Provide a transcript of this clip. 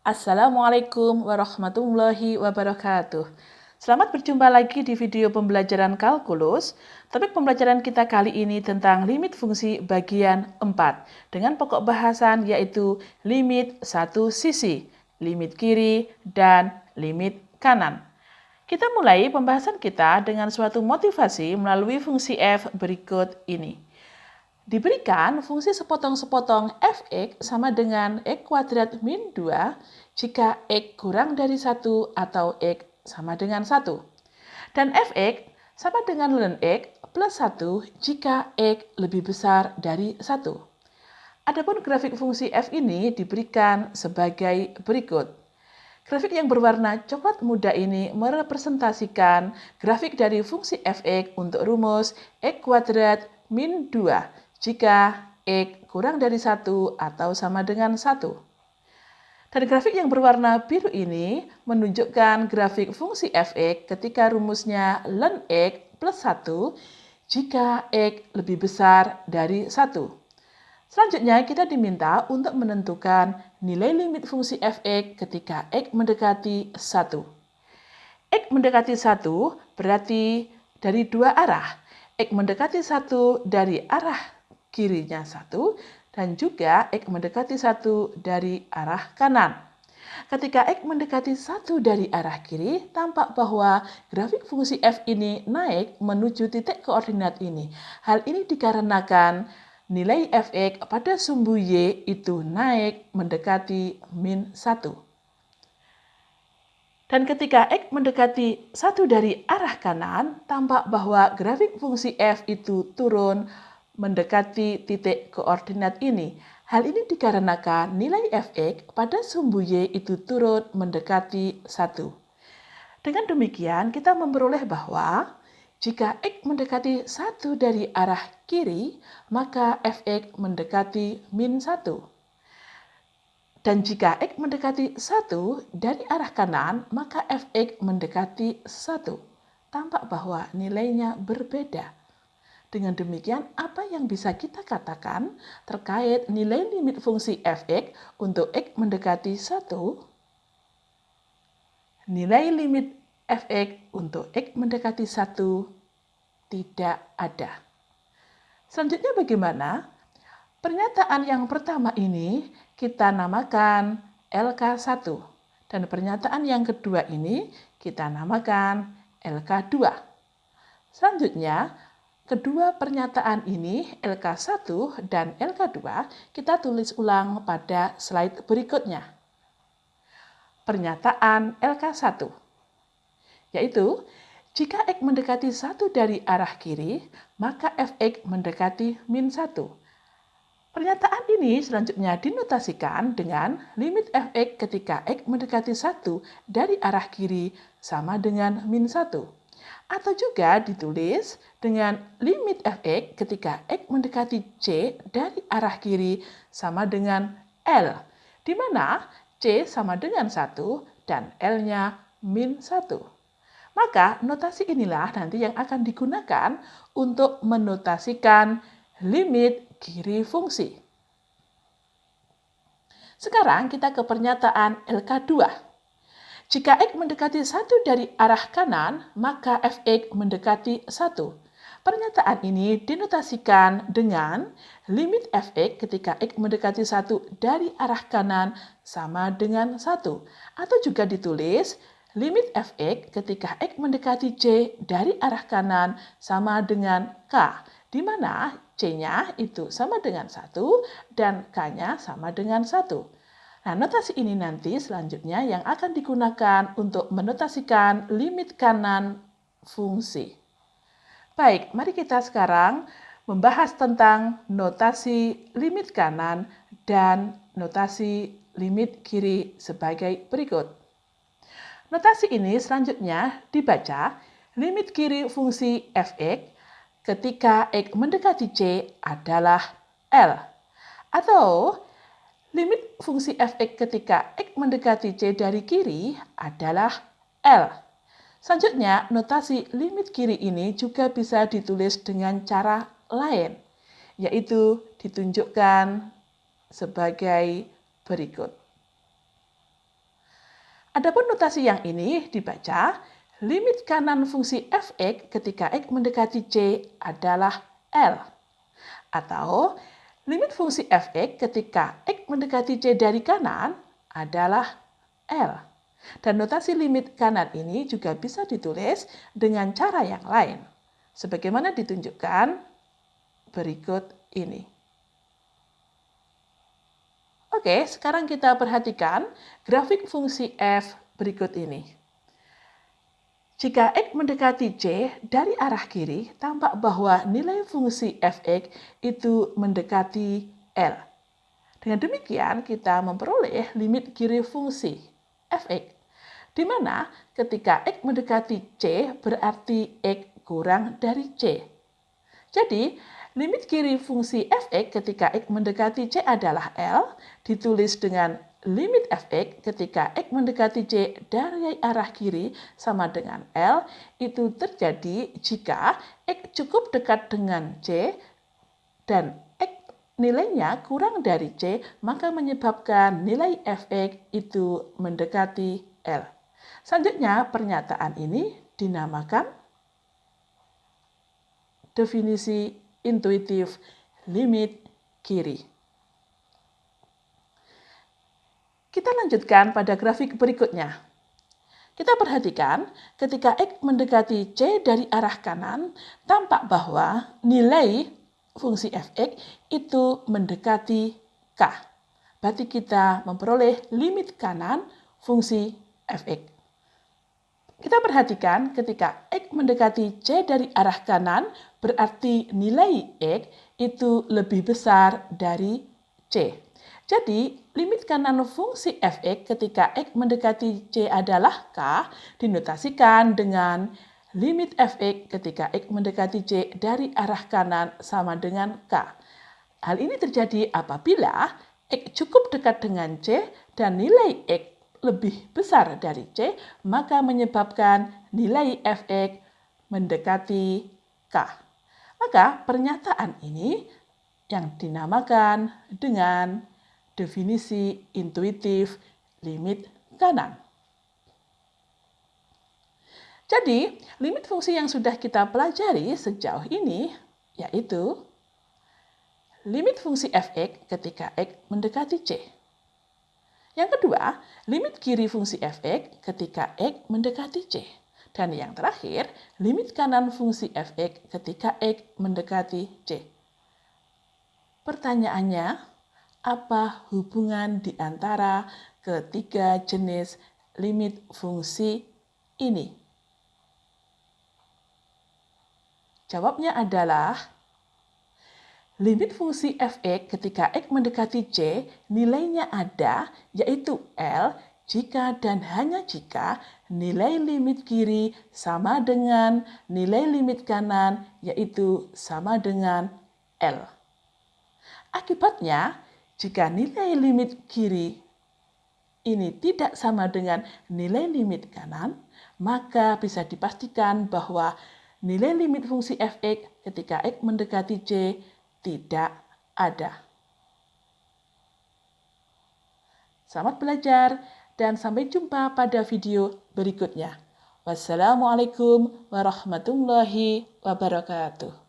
Assalamualaikum warahmatullahi wabarakatuh. Selamat berjumpa lagi di video pembelajaran kalkulus. Topik pembelajaran kita kali ini tentang limit fungsi bagian 4 dengan pokok bahasan yaitu limit satu sisi, limit kiri, dan limit kanan. Kita mulai pembahasan kita dengan suatu motivasi melalui fungsi f berikut ini. Diberikan fungsi sepotong-sepotong f(x) sama dengan x kuadrat min 2 jika x kurang dari 1 atau x sama dengan 1. Dan f(x) sama dengan ln x plus 1 jika x lebih besar dari 1. Adapun grafik fungsi f ini diberikan sebagai berikut. Grafik yang berwarna coklat muda ini merepresentasikan grafik dari fungsi f(x) untuk rumus x kuadrat min 2 jika x kurang dari 1 atau sama dengan 1. Dan grafik yang berwarna biru ini menunjukkan grafik fungsi f(x) ketika rumusnya ln x plus 1 jika x lebih besar dari 1. Selanjutnya kita diminta untuk menentukan nilai limit fungsi f(x) ketika x mendekati 1. X mendekati 1 berarti dari dua arah. X mendekati 1 dari arah kirinya 1 dan juga x mendekati 1 dari arah kanan. Ketika x mendekati 1 dari arah kiri, tampak bahwa grafik fungsi f ini naik menuju titik koordinat ini. Hal ini dikarenakan nilai f(x) pada sumbu y itu naik mendekati min 1. Dan ketika x mendekati 1 dari arah kanan, tampak bahwa grafik fungsi f itu turun mendekati titik koordinat ini. Hal ini dikarenakan nilai f(x) pada sumbu y itu turun mendekati 1. Dengan demikian, kita memperoleh bahwa jika x mendekati 1 dari arah kiri, maka f(x) mendekati min 1. Dan jika x mendekati 1 dari arah kanan, maka f(x) mendekati 1. Tampak bahwa nilainya berbeda. Dengan demikian, apa yang bisa kita katakan terkait nilai limit fungsi f(x) untuk x mendekati 1? Nilai limit f(x) untuk x mendekati 1 tidak ada. Selanjutnya bagaimana? Pernyataan yang pertama ini kita namakan LK1. Dan pernyataan yang kedua ini kita namakan LK2. Selanjutnya, kedua pernyataan ini, LK1 dan LK2, kita tulis ulang pada slide berikutnya. Pernyataan LK1, yaitu jika x mendekati 1 dari arah kiri, maka fx mendekati min 1. Pernyataan ini selanjutnya dinotasikan dengan limit fx ketika x mendekati 1 dari arah kiri sama dengan min 1. Atau juga ditulis dengan limit fx ketika x mendekati c dari arah kiri sama dengan L, di mana c sama dengan 1 dan L-nya min 1. Maka notasi inilah nanti yang akan digunakan untuk menotasikan limit kiri fungsi. Sekarang kita ke pernyataan LK2. Jika x mendekati 1 dari arah kanan, maka fx mendekati 1. Pernyataan ini dinotasikan dengan limit fx ketika x mendekati 1 dari arah kanan sama dengan 1. Atau juga ditulis limit fx ketika x mendekati c dari arah kanan sama dengan k, di mana c-nya itu sama dengan 1 dan k-nya sama dengan 1. Nah, notasi ini nanti selanjutnya yang akan digunakan untuk menotasikan limit kanan fungsi. Baik, mari kita sekarang membahas tentang notasi limit kanan dan notasi limit kiri sebagai berikut. Notasi ini selanjutnya dibaca limit kiri fungsi fx ketika x mendekati c adalah L, atau limit fungsi fx ketika x mendekati c dari kiri adalah L. Selanjutnya, notasi limit kiri ini juga bisa ditulis dengan cara lain, yaitu ditunjukkan sebagai berikut. Adapun notasi yang ini dibaca, limit kanan fungsi f(x) ketika x mendekati c adalah L. Atau, limit fungsi f(x) ketika x mendekati c dari kanan adalah L. Dan notasi limit kanan ini juga bisa ditulis dengan cara yang lain, sebagaimana ditunjukkan berikut ini. Oke, sekarang kita perhatikan grafik fungsi f berikut ini. Jika x mendekati c dari arah kiri, tampak bahwa nilai fungsi f(x) itu mendekati L. Dengan demikian, kita memperoleh limit kiri fungsi f(x), di mana ketika x mendekati c berarti x kurang dari c. Jadi, limit kiri fungsi f(x) ketika x mendekati c adalah L, ditulis dengan limit f(x) ketika x mendekati c dari arah kiri sama dengan L, itu terjadi jika x cukup dekat dengan c dan x nilainya kurang dari c, maka menyebabkan nilai f(x) itu mendekati L. Selanjutnya, pernyataan ini dinamakan definisi intuitif limit kiri. Kita lanjutkan pada grafik berikutnya. Kita perhatikan ketika x mendekati c dari arah kanan, tampak bahwa nilai fungsi f(x) itu mendekati k. Berarti kita memperoleh limit kanan fungsi f(x). Kita perhatikan ketika x mendekati c dari arah kanan, berarti nilai x itu lebih besar dari c. Jadi, limit kanan fungsi f(x) ketika x mendekati c adalah k, dinotasikan dengan limit f(x) ketika x mendekati c dari arah kanan sama dengan k. Hal ini terjadi apabila x cukup dekat dengan c dan nilai x lebih besar dari c, maka menyebabkan nilai f(x) mendekati k. Maka pernyataan ini yang dinamakan dengan definisi intuitif limit kanan. Jadi, limit fungsi yang sudah kita pelajari sejauh ini yaitu limit fungsi f(x) ketika x mendekati c. Yang kedua, limit kiri fungsi f(x) ketika x mendekati c. Dan yang terakhir, limit kanan fungsi f(x) ketika x mendekati c. Pertanyaannya, apa hubungan di antara ketiga jenis limit fungsi ini? Jawabnya adalah limit fungsi f(x) ketika x mendekati c nilainya ada, yaitu L, jika dan hanya jika nilai limit kiri sama dengan nilai limit kanan, yaitu sama dengan L. Akibatnya, jika nilai limit kiri ini tidak sama dengan nilai limit kanan, maka bisa dipastikan bahwa nilai limit fungsi f(x) ketika x mendekati c tidak ada. Selamat belajar dan sampai jumpa pada video berikutnya. Wassalamualaikum warahmatullahi wabarakatuh.